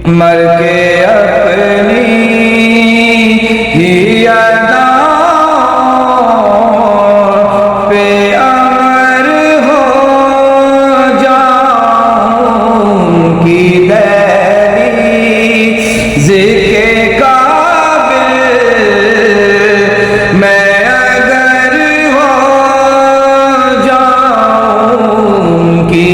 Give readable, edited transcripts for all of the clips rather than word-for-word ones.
مر کے اپنی ہی اداؤں پہ امر ہو جاؤں کی دہلیز کے قابل میں اگر ہو جاؤں کی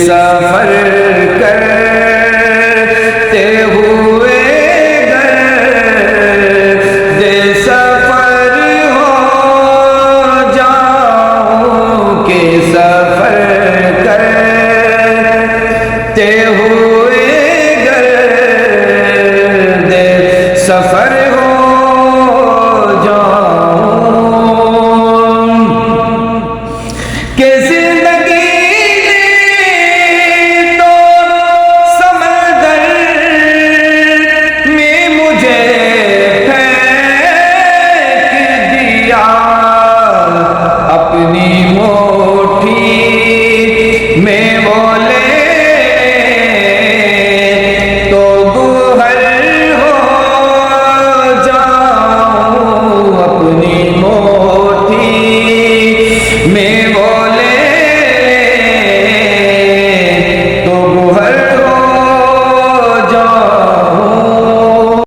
سفر کرتے ہوئے گرد سفر ہو جاؤں کہ سفر کرتے